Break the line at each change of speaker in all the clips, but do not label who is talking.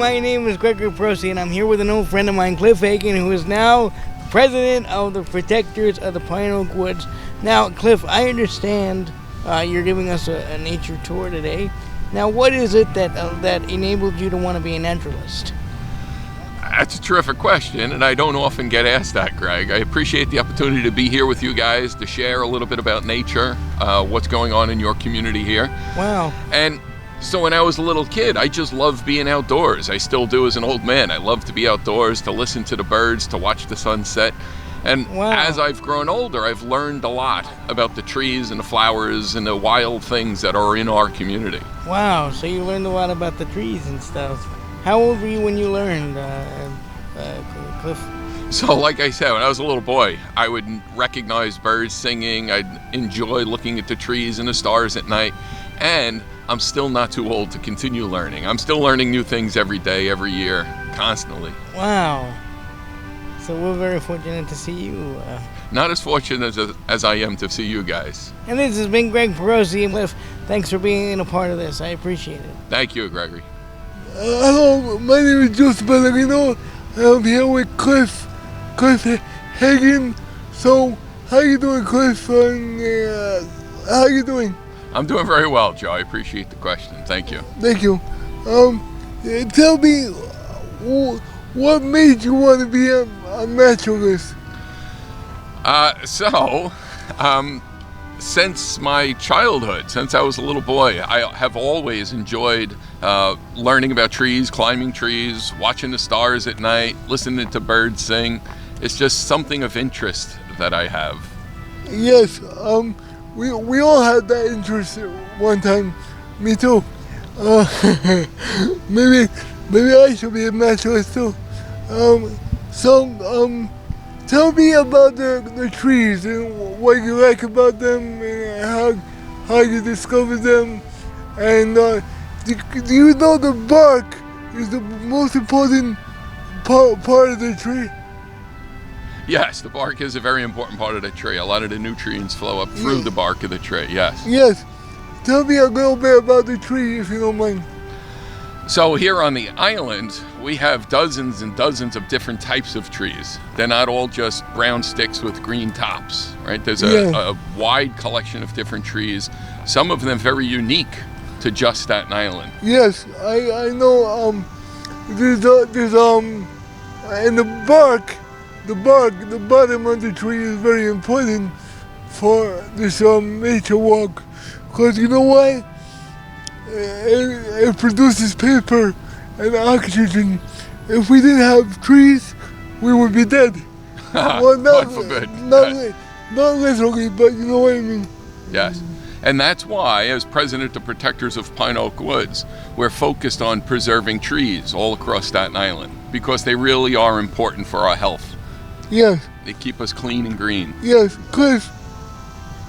my name is Gregory Perosi, and I'm here with an old friend of mine, Cliff Hagan, who is now president of the Protectors of the Pine Oak Woods. Now, Cliff, I understand you're giving us a nature tour today. Now, what is it that enabled you to want to be a naturalist?
That's a terrific question, and I don't often get asked that, Greg. I appreciate the opportunity to be here with you guys to share a little bit about nature, what's going on in your community here.
Wow.
And so when I was a little kid, I just loved being outdoors. I still do as an old man. I love to be outdoors, to listen to the birds, to watch the sunset. And as I've grown older, I've learned a lot about the trees and the flowers and the wild things that are in our community.
Wow, so you learned a lot about the trees and stuff. How old were you when you learned, Cliff?
So like I said, when I was a little boy, I would recognize birds singing. I'd enjoy looking at the trees and the stars at night. And I'm still not too old to continue learning. I'm still learning new things every day, every year, constantly.
Wow. So we're very fortunate to see you.
Not as fortunate as I am to see you guys.
And this has been Greg Perosi and Cliff. Thanks for being a part of this. I appreciate it.
Thank you, Gregory.
Hello, my name is Joseph Padalino. I'm here with Cliff Hagan. So, how you doing, Cliff? How you doing?
I'm doing very well, Joe. I appreciate the question. Thank you.
Thank you. Tell me, what made you want to be a naturalist?
Since my childhood, since I was a little boy, I have always enjoyed learning about trees, climbing trees, watching the stars at night, listening to birds sing. It's just something of interest that I have.
Yes, we all had that interest at one time. Me too. Maybe I should be a naturalist too. Tell me about the trees and what you like about them and how you discovered them. And do you know the bark is the most important part of the tree?
Yes, the bark is a very important part of the tree. A lot of the nutrients flow up through the bark of the tree, yes.
Yes. Tell me a little bit about the tree, if you don't mind.
So here on the island, we have dozens and dozens of different types of trees. They're not all just brown sticks with green tops, right? There's a wide collection of different trees, some of them very unique to just Staten Island.
Yes, I know. There's and the bottom of the tree is very important for this nature walk, because you know why? It produces paper and oxygen. If we didn't have trees, we would be dead. Well, not literally, but you know what I mean.
Yes, and that's why, as president of Protectors of Pine Oak Woods, we're focused on preserving trees all across Staten Island, because they really are important for our health.
Yes.
They keep us clean and green.
Yes, Cliff.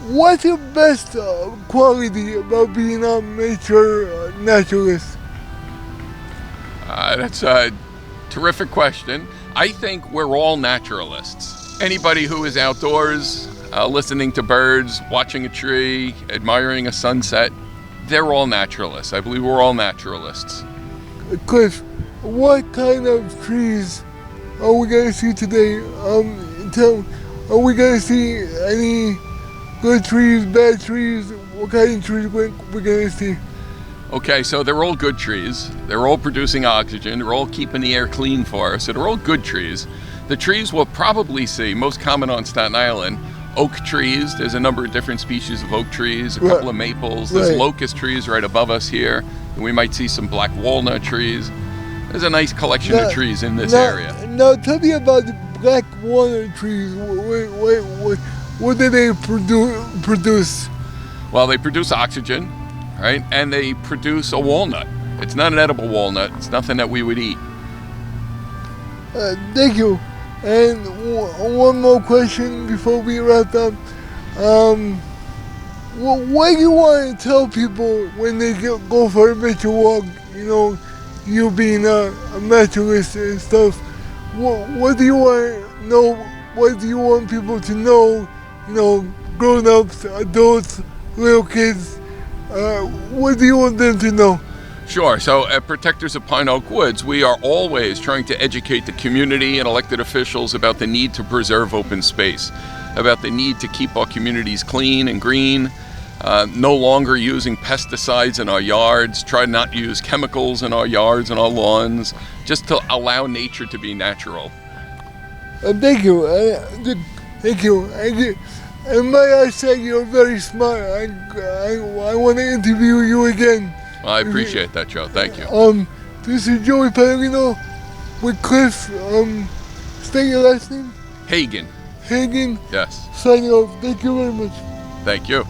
What's your best quality about being a nature naturalist?
That's a terrific question. I think we're all naturalists. Anybody who is outdoors, listening to birds, watching a tree, admiring a sunset, they're all naturalists. I believe we're all naturalists.
Cliff, what kind of trees are we going to see today? Are we going to see any good trees, bad trees? What kind of trees we're going to see?
Okay, so they're all good trees. They're all producing oxygen. They're all keeping the air clean for us. So they're all good trees. The trees we'll probably see, most common on Staten Island, oak trees. There's a number of different species of oak trees, a couple of maples. There's locust trees right above us here. And we might see some black walnut trees. There's a nice collection of trees in this area.
Now tell me about the black walnut trees. What do they produce?
Well, they produce oxygen, right? And they produce a walnut. It's not an edible walnut. It's nothing that we would eat.
Thank you. And one more question before we wrap up. What do you want to tell people when they go for a nature walk? You know, you being a naturalist and stuff. What do you want to know? What do you want people to know? You know, grown-ups, adults, little kids. What do you want them to know?
Sure. So at Protectors of Pine Oak Woods, we are always trying to educate the community and elected officials about the need to preserve open space, about the need to keep our communities clean and green, no longer using pesticides in our yards, try not to use chemicals in our yards and our lawns, just to allow nature to be natural.
Thank you. Thank you. And might I say you're very smart. I want to interview you again.
Well, I appreciate that, Joe. Thank you.
This is Joey Padalino with Cliff. State your last name.
Hagan.
Hagan.
Yes.
Signing off. Thank you very much.
Thank you.